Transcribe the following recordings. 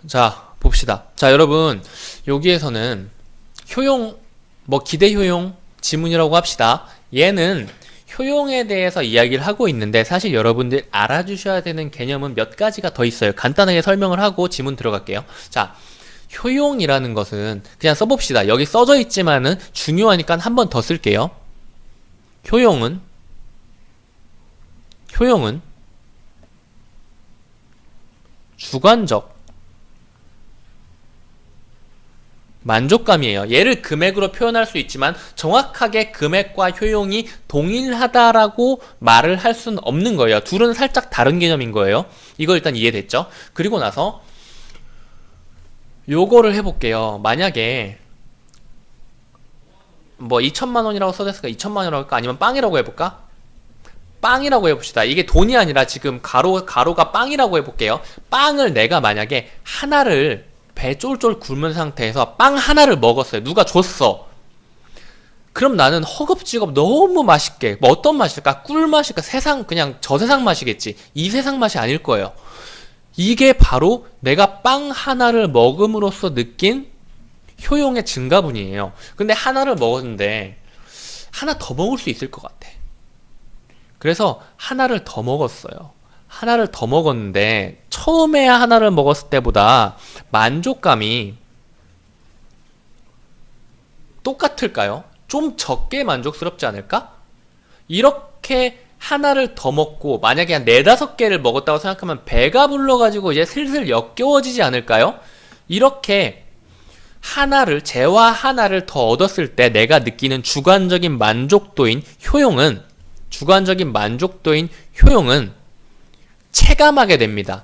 자, 봅시다. 자, 여러분, 여기에서는 효용, 기대 효용 지문이라고 합시다. 얘는 효용에 대해서 이야기를 하고 있는데 사실 여러분들 알아주셔야 되는 개념은 몇 가지가 더 있어요. 간단하게 설명을 하고 지문 들어갈게요. 자, 효용이라는 것은 그냥 써봅시다. 여기 써져 있지만은 중요하니까 한 번 더 쓸게요. 효용은 주관적 만족감이에요. 얘를 금액으로 표현할 수 있지만 정확하게 금액과 효용이 동일하다라고 말을 할 수는 없는 거예요. 둘은 살짝 다른 개념인 거예요. 이거 일단 이해됐죠? 그리고 나서 요거를 해볼게요. 만약에 2천만 원이라고 써졌으니까 2천만 원이라고 할까? 아니면 빵이라고 해볼까? 빵이라고 해봅시다. 이게 돈이 아니라 지금 가로가 빵이라고 해볼게요. 빵을 내가 만약에 하나를 배 쫄쫄 굶은 상태에서 빵 하나를 먹었어요. 누가 줬어. 그럼 나는 허겁지겁 너무 맛있게, 어떤 맛일까? 꿀맛일까? 그냥 저 세상 맛이겠지. 이 세상 맛이 아닐 거예요. 이게 바로 내가 빵 하나를 먹음으로써 느낀 효용의 증가분이에요. 근데 하나를 먹었는데 하나 더 먹을 수 있을 것 같아. 그래서 하나를 더 먹었어요. 하나를 더 먹었는데 처음에 하나를 먹었을 때보다 만족감이 똑같을까요? 좀 적게 만족스럽지 않을까? 이렇게 하나를 더 먹고 만약에 한 4-5개를 먹었다고 생각하면 배가 불러가지고 이제 슬슬 역겨워지지 않을까요? 이렇게 재화 하나를 더 얻었을 때 내가 느끼는 주관적인 만족도인 효용은 체감하게 됩니다.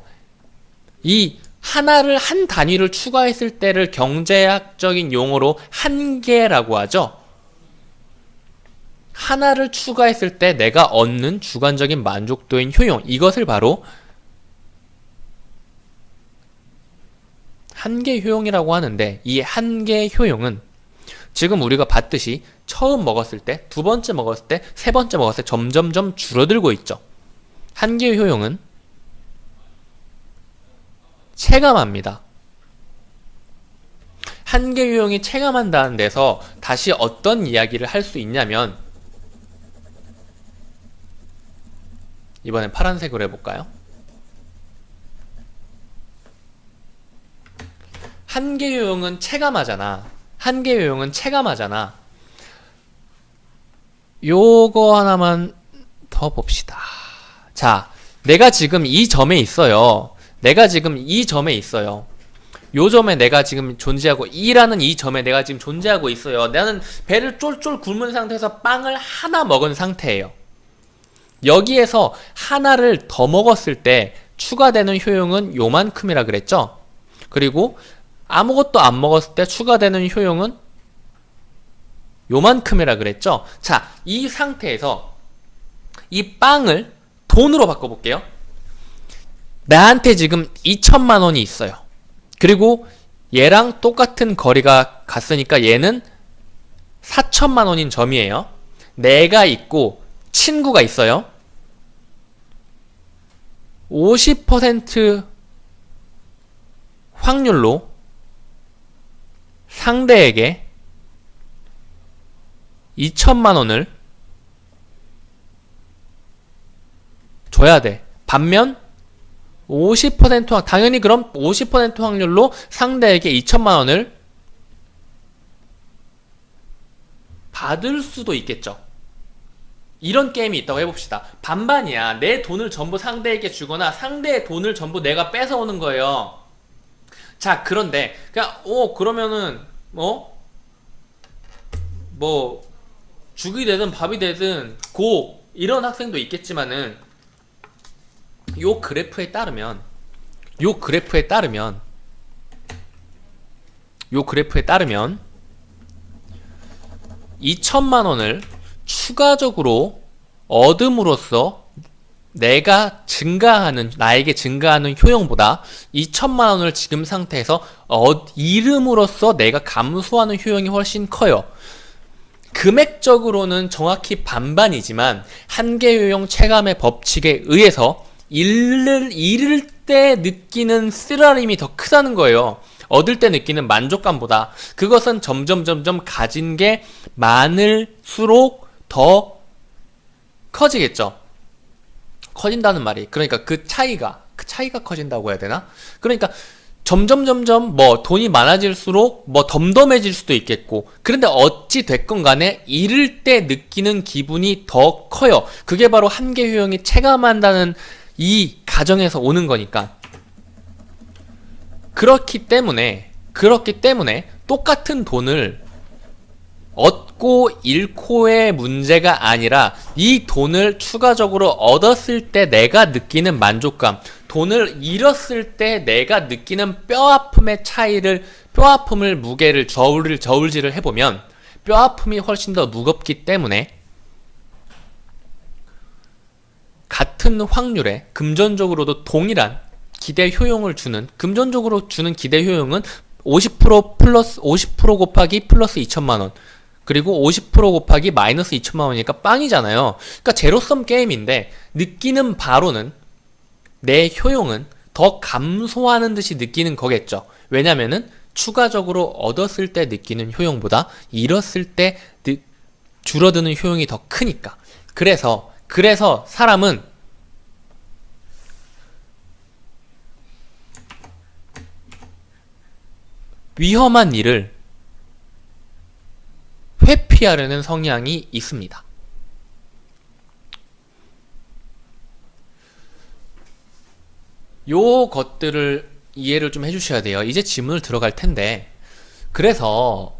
이 한 단위를 추가했을 때를 경제학적인 용어로 한계라고 하죠. 하나를 추가했을 때 내가 얻는 주관적인 만족도인 효용, 이것을 바로 한계 효용이라고 하는데, 이 한계 효용은 지금 우리가 봤듯이 처음 먹었을 때, 두 번째 먹었을 때, 세 번째 먹었을 때 점점점 줄어들고 있죠. 한계 효용은 체감합니다. 한계 효용이 체감한다는 데서 다시 어떤 이야기를 할 수 있냐면, 이번엔 파란색으로 해볼까요? 한계 효용은 체감하잖아. 요거 하나만 더 봅시다. 자, 내가 지금 이 점에 있어요. 요 점에 내가 지금 존재하고, 2라는 이 점에 내가 지금 존재하고 있어요. 나는 배를 쫄쫄 굶은 상태에서 빵을 하나 먹은 상태예요. 여기에서 하나를 더 먹었을 때 추가되는 효용은 요만큼이라 그랬죠? 그리고 아무것도 안 먹었을 때 추가되는 효용은 요만큼이라 그랬죠? 자, 이 상태에서 이 빵을 돈으로 바꿔볼게요. 나한테 지금 2천만 원이 있어요. 그리고 얘랑 똑같은 거리가 갔으니까 얘는 4천만 원인 점이에요. 내가 있고 친구가 있어요. 50% 확률로 상대에게 2천만 원을 줘야 돼. 반면 50% 당연히 그럼 50% 확률로 상대에게 2천만 원을 받을 수도 있겠죠. 이런 게임이 있다고 해봅시다. 반반이야. 내 돈을 전부 상대에게 주거나 상대의 돈을 전부 내가 뺏어오는 거예요. 자, 그런데 그러면은 죽이 되든 밥이 되든 이런 학생도 있겠지만은 요 그래프에 따르면 2천만 원을 추가적으로 얻음으로써 나에게 증가하는 효용보다 2천만 원을 지금 상태에서 잃음으로써 내가 감소하는 효용이 훨씬 커요. 금액적으로는 정확히 반반이지만 한계효용 체감의 법칙에 의해서 잃을 때 느끼는 쓰라림이 더 크다는 거예요. 얻을 때 느끼는 만족감보다. 그것은 점점 가진 게 많을수록 더 커지겠죠. 커진다는 말이, 그러니까 그 차이가 커진다고 해야 되나? 그러니까 점점 뭐 돈이 많아질수록 뭐 덤덤해질 수도 있겠고, 그런데 어찌 됐건 간에 잃을 때 느끼는 기분이 더 커요. 그게 바로 한계 효용이 체감한다는 이 가정에서 오는 거니까. 그렇기 때문에 똑같은 돈을 얻고 잃고의 문제가 아니라 이 돈을 추가적으로 얻었을 때 내가 느끼는 만족감, 돈을 잃었을 때 내가 느끼는 뼈아픔의 차이를, 뼈아픔을 무게를 저울질을 해보면 뼈아픔이 훨씬 더 무겁기 때문에 같은 확률에 금전적으로도 동일한 기대 효용을 주는, 금전적으로 주는 기대 효용은 50% 플러스 50% 곱하기 플러스 2천만원, 그리고 50% 곱하기 마이너스 2천만원이니까 빵이잖아요. 그러니까 제로섬 게임인데 느끼는 바로는 내 효용은 더 감소하는 듯이 느끼는 거겠죠. 왜냐면은 추가적으로 얻었을 때 느끼는 효용보다 잃었을 때 줄어드는 효용이 더 크니까. 그래서 사람은 위험한 일을 회피하려는 성향이 있습니다. 요 것들을 이해를 좀 해주셔야 돼요. 이제 질문을 들어갈 텐데, 그래서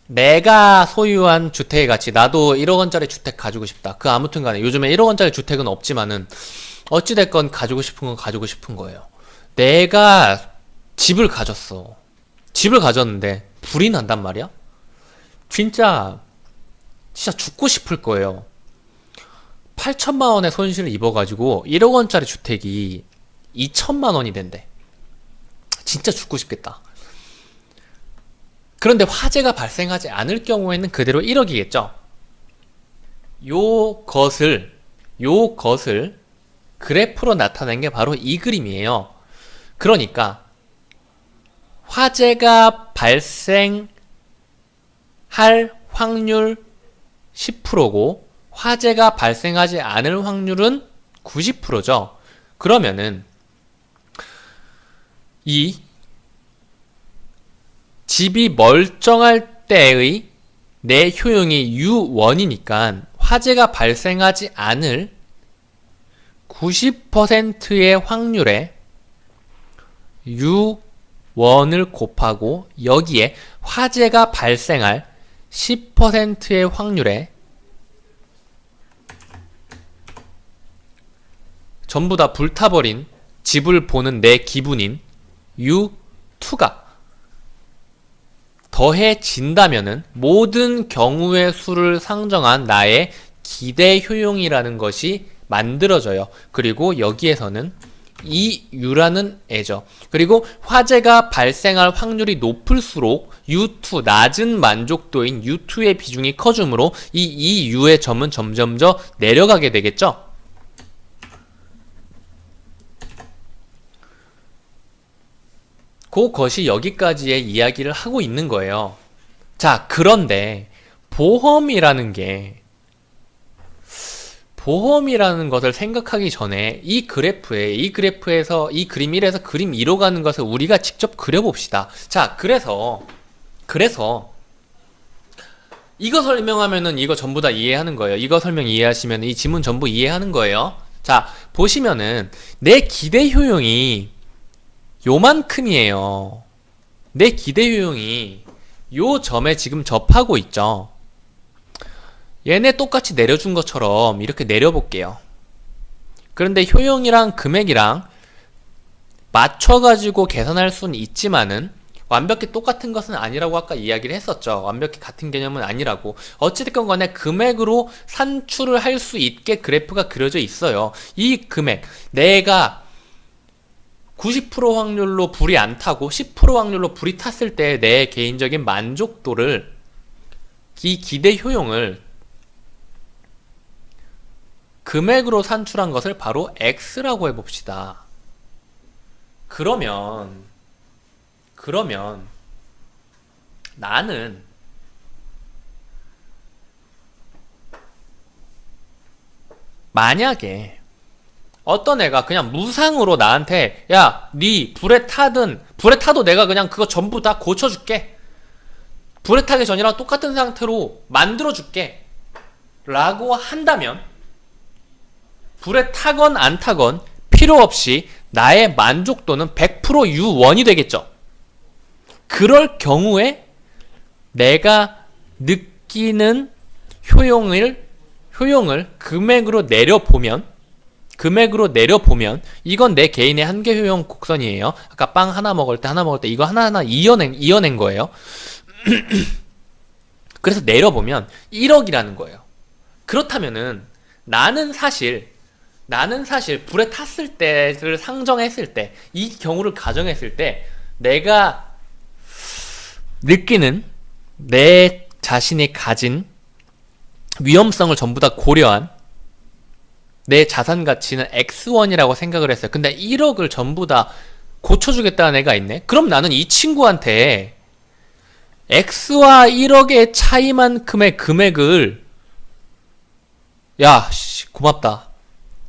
내가 소유한 주택의 가치, 나도 1억원짜리 주택 가지고 싶다. 그 아무튼 간에 요즘에 1억원짜리 주택은 없지만은 어찌됐건 가지고 싶은 건 가지고 싶은 거예요. 내가 집을 가졌는데 불이 난단 말이야? 진짜 죽고 싶을 거예요. 8천만 원의 손실을 입어가지고 1억 원짜리 주택이 2천만 원이 된대. 진짜 죽고 싶겠다. 그런데 화재가 발생하지 않을 경우에는 그대로 1억이겠죠. 요것을 그래프로 나타낸 게 바로 이 그림이에요. 그러니까 화재가 발생할 확률 10%고 화재가 발생하지 않을 확률은 90%죠. 그러면은 이 집이 멀쩡할 때의 내 효용이 U1이니까 화재가 발생하지 않을 90%의 확률에 U1을 곱하고 여기에 화재가 발생할 10%의 확률에 전부 다 불타버린 집을 보는 내 기분인 U2가 더해진다면은 모든 경우의 수를 상정한 나의 기대 효용이라는 것이 만들어져요. 그리고 여기에서는 이 U라는 애죠. 그리고 화재가 발생할 확률이 높을수록 U2, 낮은 만족도인 U2의 비중이 커지므로 이 U의 점은 점점 더 내려가게 되겠죠. 그것이 여기까지의 이야기를 하고 있는 거예요. 자, 그런데 보험이라는 것을 생각하기 전에 이 그래프에서 이 그림 1에서 그림 2로 가는 것을 우리가 직접 그려봅시다. 자, 그래서 이거 설명하면은 이거 전부 다 이해하는 거예요. 이거 설명 이해하시면 이 지문 전부 이해하는 거예요. 자, 보시면은 내 기대 효용이 요만큼이에요. 내 기대 효용이 요 점에 지금 접하고 있죠. 얘네 똑같이 내려준 것처럼 이렇게 내려볼게요. 그런데 효용이랑 금액이랑 맞춰가지고 계산할 수는 있지만은 완벽히 똑같은 것은 아니라고 아까 이야기를 했었죠. 완벽히 같은 개념은 아니라고. 어찌됐건 간에 금액으로 산출을 할 수 있게 그래프가 그려져 있어요. 이 금액, 내가 90% 확률로 불이 안 타고 10% 확률로 불이 탔을 때 내 개인적인 만족도를, 이 기대 효용을 금액으로 산출한 것을 바로 X라고 해봅시다. 그러면 나는 만약에 어떤 애가 그냥 무상으로 나한테 야, 네 불에 타도 내가 그냥 그거 전부 다 고쳐줄게. 불에 타기 전이랑 똑같은 상태로 만들어줄게. 라고 한다면 불에 타건 안 타건 필요 없이 나의 만족도는 100% U1이 되겠죠. 그럴 경우에 내가 느끼는 효용을 금액으로 내려보면 이건 내 개인의 한계 효용 곡선이에요. 아까 빵 하나 먹을 때 이거 하나하나 이어낸 거예요. 그래서 내려보면 1억이라는 거예요. 그렇다면은 나는 사실 불에 탔을 때를 상정했을 때, 이 경우를 가정했을 때 내가 느끼는 내 자신이 가진 위험성을 전부 다 고려한 내 자산 가치는 X1이라고 생각을 했어요. 근데 1억을 전부 다 고쳐주겠다는 애가 있네? 그럼 나는 이 친구한테 X와 1억의 차이만큼의 금액을 야, 고맙다.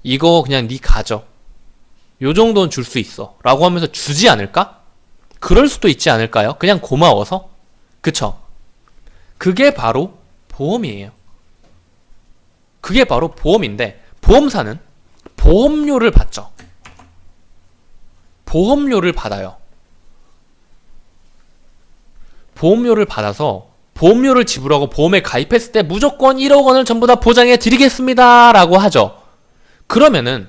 이거 그냥 네 가져. 요 정도는 줄 수 있어. 라고 하면서 주지 않을까? 그럴 수도 있지 않을까요? 그냥 고마워서? 그쵸? 그게 바로 보험이에요. 그게 바로 보험인데, 보험사는 보험료를 받죠. 보험료를 받아요. 보험료를 받아서 보험료를 지불하고 보험에 가입했을 때 무조건 1억 원을 전부 다 보장해 드리겠습니다 라고 하죠. 그러면은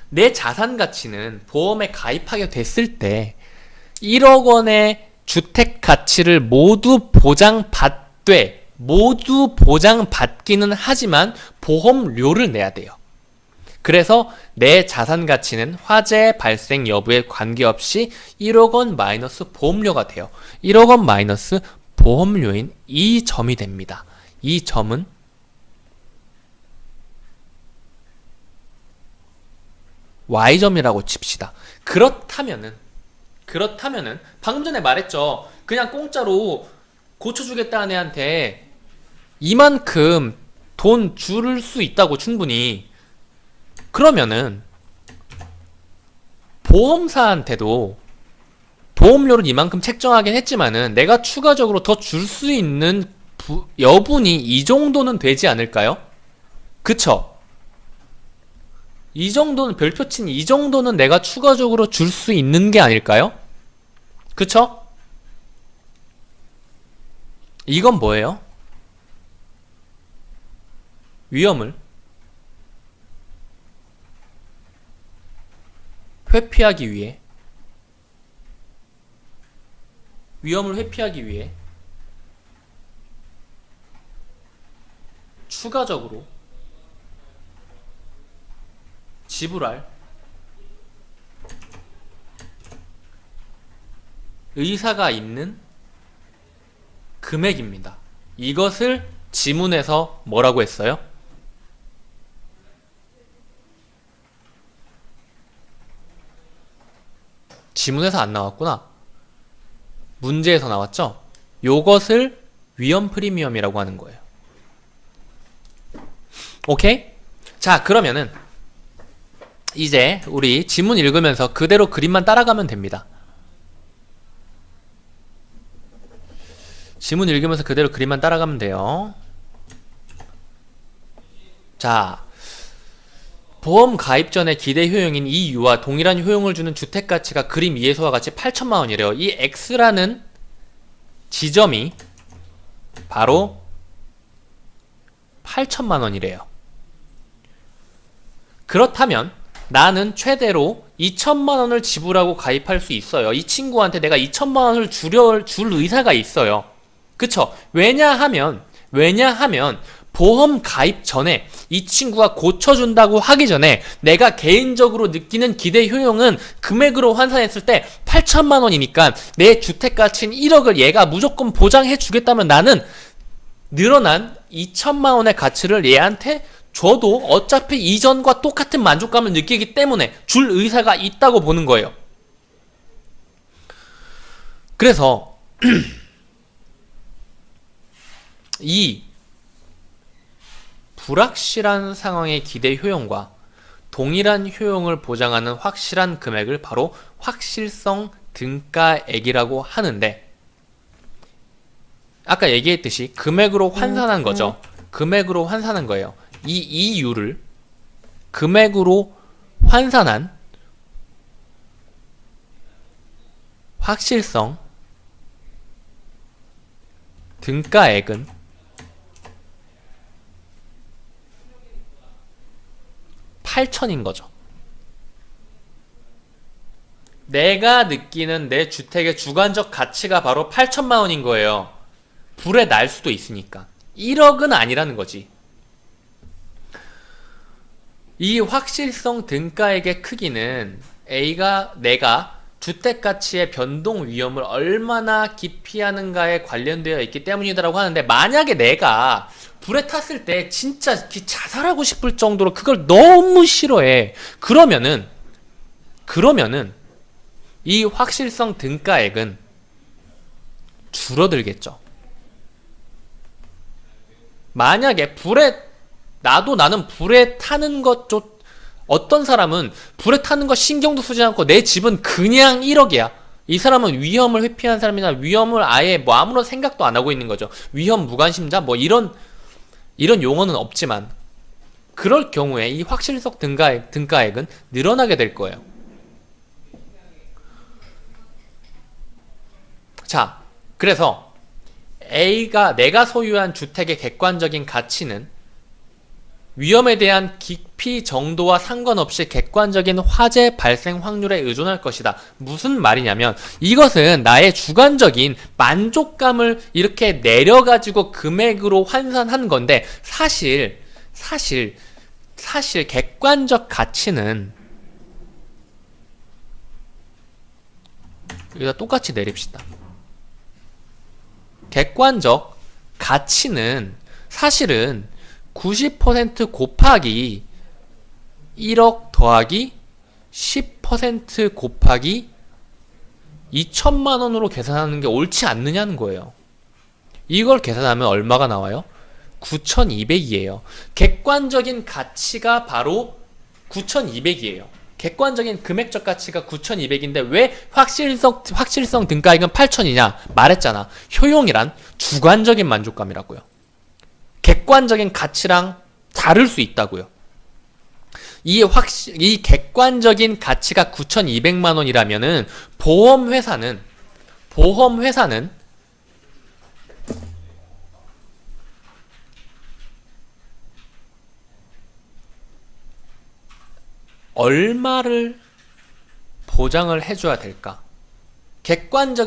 내 자산 가치는 보험에 가입하게 됐을 때 1억 원의 주택 가치를 모두 보장받기는 하지만 보험료를 내야 돼요. 그래서 내 자산 가치는 화재 발생 여부에 관계없이 1억 원 마이너스 보험료가 돼요. 1억 원 마이너스 보험료인 이 점이 됩니다. 이 점은 Y점이라고 칩시다. 그렇다면은 방금 전에 말했죠. 그냥 공짜로 고쳐주겠다는 애한테 이만큼 돈 줄 수 있다고 충분히. 그러면은 보험사한테도 보험료를 이만큼 책정하긴 했지만은 내가 추가적으로 더 줄 수 있는 여분이 이 정도는 되지 않을까요? 그쵸? 이 정도는 별표친 이 정도는 내가 추가적으로 줄 수 있는 게 아닐까요? 그쵸? 이건 뭐예요? 위험을 회피하기 위해 추가적으로 지불할 의사가 있는 금액입니다. 이것을 지문에서 뭐라고 했어요? 지문에서 안 나왔구나. 문제에서 나왔죠? 요것을 위험 프리미엄이라고 하는 거예요. 오케이? 자, 그러면은 이제 우리 지문 읽으면서 그대로 그림만 따라가면 됩니다. 지문 읽으면서 그대로 그림만 따라가면 돼요. 자, 보험 가입 전에 기대 효용인 이 U와 동일한 효용을 주는 주택 가치가 그림 2에서와 같이 8천만 원이래요. 이 X라는 지점이 바로 8천만 원이래요. 그렇다면 나는 최대로 2천만 원을 지불하고 가입할 수 있어요. 이 친구한테 내가 2천만 원을 줄 의사가 있어요. 그쵸? 왜냐하면 보험 가입 전에 이 친구가 고쳐준다고 하기 전에 내가 개인적으로 느끼는 기대 효용은 금액으로 환산했을 때 8천만 원이니까 내 주택 가치인 1억을 얘가 무조건 보장해 주겠다면 나는 늘어난 2천만 원의 가치를 얘한테 저도 어차피 이전과 똑같은 만족감을 느끼기 때문에 줄 의사가 있다고 보는 거예요. 그래서 이 불확실한 상황의 기대 효용과 동일한 효용을 보장하는 확실한 금액을 바로 확실성 등가액이라고 하는데, 아까 얘기했듯이 금액으로 환산한 거죠. 금액으로 환산한 거예요. 이 이유를 금액으로 환산한 확실성 등가액은 $8,000인 거죠. 내가 느끼는 내 주택의 주관적 가치가 바로 8천만 원인 거예요. 불에 날 수도 있으니까. 1억은 아니라는 거지. 이 확실성 등가액의 크기는 내가 주택 가치의 변동 위험을 얼마나 기피하는가에 관련되어 있기 때문이라고 하는데, 만약에 내가 불에 탔을 때 진짜 자살하고 싶을 정도로 그걸 너무 싫어해. 그러면은 이 확실성 등가액은 줄어들겠죠. 만약에 나는 불에 타는 어떤 사람은 불에 타는 거 신경도 쓰지 않고 내 집은 그냥 1억이야. 이 사람은 위험을 회피한 사람이나 위험을 아예 뭐 아무런 생각도 안 하고 있는 거죠. 위험 무관심자 뭐 이런 용어는 없지만, 그럴 경우에 이 확실성 등가액은 늘어나게 될 거예요. 자, 그래서 내가 소유한 주택의 객관적인 가치는 위험에 대한 깊이 정도와 상관없이 객관적인 화재 발생 확률에 의존할 것이다. 무슨 말이냐면, 이것은 나의 주관적인 만족감을 이렇게 내려가지고 금액으로 환산한 건데, 사실 객관적 가치는, 여기다 똑같이 내립시다. 객관적 가치는 사실은 90% 곱하기 1억 더하기 10% 곱하기 2천만 원으로 계산하는 게 옳지 않느냐는 거예요. 이걸 계산하면 얼마가 나와요? 9,200이에요. 객관적인 가치가 바로 9,200이에요. 객관적인 금액적 가치가 9,200인데 왜 확실성 등가액은 8,000이냐? 말했잖아. 효용이란 주관적인 만족감이라고요. 객관적인 가치랑 다를 수 있다고요. 이 객관적인 가치가 9,200만 원이라면은 보험회사는 얼마를 보장을 해줘야 될까?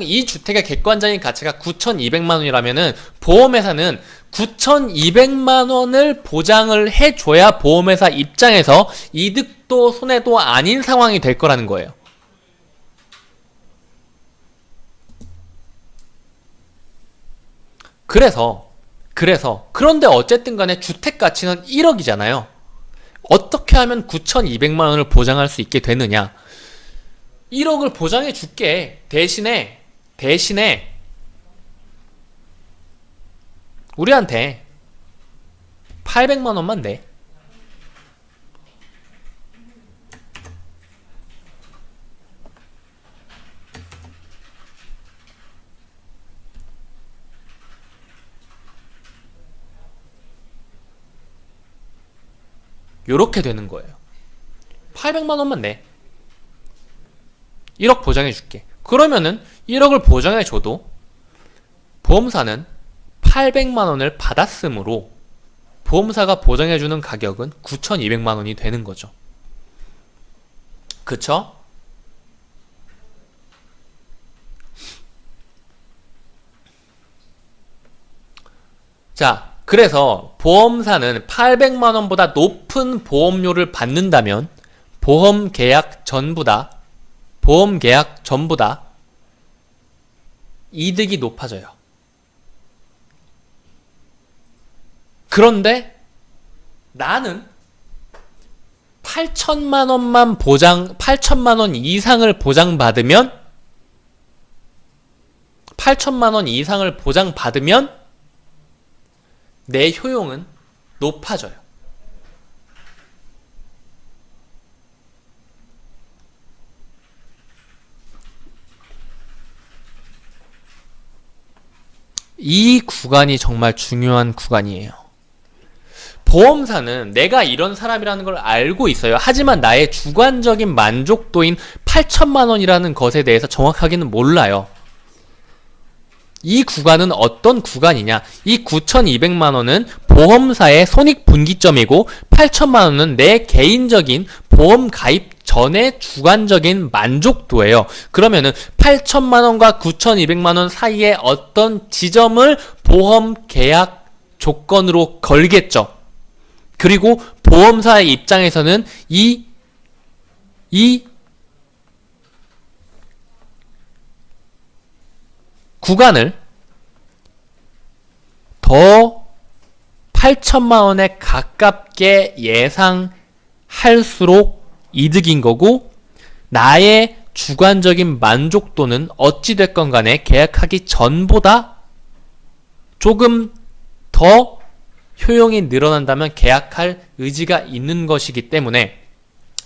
이 주택의 객관적인 가치가 9,200만 원이라면은 보험회사는 9,200만 원을 보장을 해줘야 보험회사 입장에서 이득도 손해도 아닌 상황이 될 거라는 거예요. 그런데 어쨌든 간에 주택 가치는 1억이잖아요. 어떻게 하면 9,200만 원을 보장할 수 있게 되느냐? 1억을 보장해 줄게. 대신에 우리한테 800만 원만 내. 요렇게 되는 거예요. 800만 원만 내. 1억 보장해 줄게. 그러면은 1억을 보장해 줘도 보험사는 800만 원을 받았으므로 보험사가 보장해 주는 가격은 9,200만 원이 되는 거죠. 그쵸? 자, 그래서 보험사는 800만 원보다 높은 보험료를 받는다면 보험 계약 전부 다 이득이 높아져요. 나는 8천만 원만 8천만 원 이상을 보장받으면 8천만 원 이상을 보장받으면 내 효용은 높아져요. 이 구간이 정말 중요한 구간이에요. 보험사는 내가 이런 사람이라는 걸 알고 있어요. 하지만 나의 주관적인 만족도인 8천만 원이라는 것에 대해서 정확하게는 몰라요. 이 구간은 어떤 구간이냐? 이 9,200만 원은 보험사의 손익분기점이고 8천만 원은 내 개인적인 보험 가입 전의 주관적인 만족도예요. 그러면은 8천만 원과 9,200만 원 사이에 어떤 지점을 보험 계약 조건으로 걸겠죠. 그리고 보험사의 입장에서는 이 구간을 더 8천만 원에 가깝게 예상할수록 이득인 거고, 나의 주관적인 만족도는 어찌됐건 간에 계약하기 전보다 조금 더 효용이 늘어난다면 계약할 의지가 있는 것이기 때문에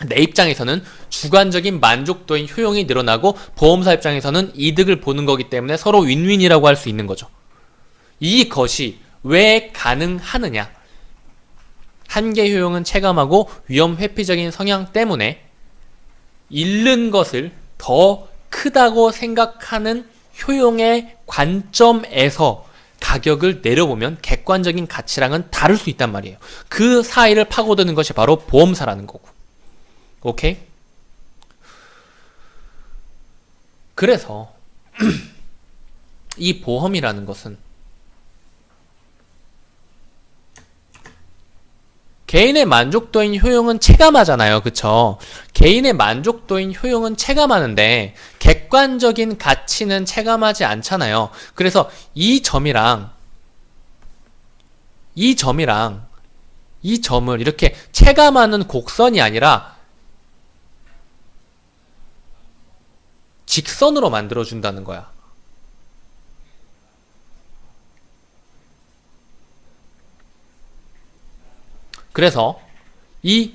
내 입장에서는 주관적인 만족도인 효용이 늘어나고 보험사 입장에서는 이득을 보는 거기 때문에 서로 윈윈이라고 할 수 있는 거죠. 이것이 왜 가능하느냐? 한계 효용은 체감하고 위험 회피적인 성향 때문에 잃는 것을 더 크다고 생각하는 효용의 관점에서 가격을 내려보면 객관적인 가치랑은 다를 수 있단 말이에요. 그 사이를 파고드는 것이 바로 보험사라는 거고. 오케이? 그래서 이 보험이라는 것은 개인의 만족도인 효용은 체감하잖아요. 그쵸? 개인의 만족도인 효용은 체감하는데 객관적인 가치는 체감하지 않잖아요. 그래서 이 점을 이렇게 체감하는 곡선이 아니라 직선으로 만들어준다는 거야. 그래서 이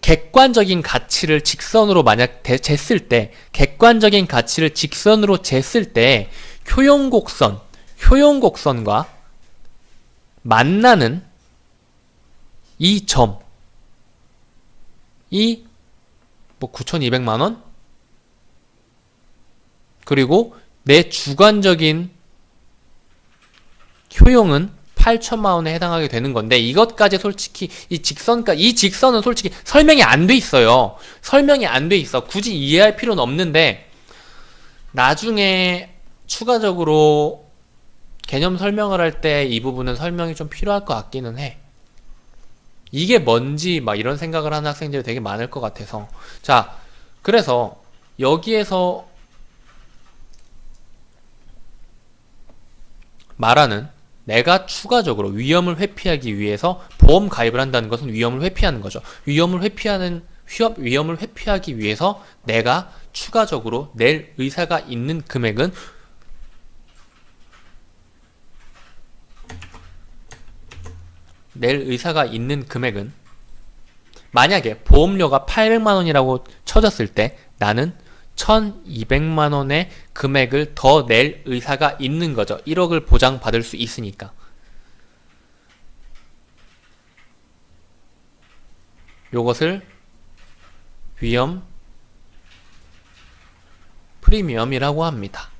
객관적인 가치를 직선으로 만약 쟀을 때, 객관적인 가치를 직선으로 쟀을 때 효용곡선과 만나는 이 점, 이 9,200만 원, 그리고 내 주관적인 효용은 8천만 원에 해당하게 되는 건데, 이것까지 솔직히 이 직선은 솔직히 설명이 안 돼 있어요. 설명이 안 돼 있어. 굳이 이해할 필요는 없는데 나중에 추가적으로 개념 설명을 할 때 이 부분은 설명이 좀 필요할 것 같기는 해. 이게 뭔지 막 이런 생각을 하는 학생들이 되게 많을 것 같아서. 자, 그래서 여기에서 말하는 내가 추가적으로 위험을 회피하기 위해서 보험 가입을 한다는 것은 위험을 회피하는 거죠. 위험을 회피하기 위해서 내가 추가적으로 낼 의사가 있는 금액은 만약에 보험료가 800만 원이라고 쳐졌을 때 나는 1,200만 원의 금액을 더 낼 의사가 있는 거죠. 1억을 보장받을 수 있으니까. 요것을 위험 프리미엄이라고 합니다.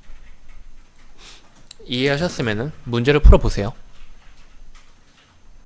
이해하셨으면 문제를 풀어보세요.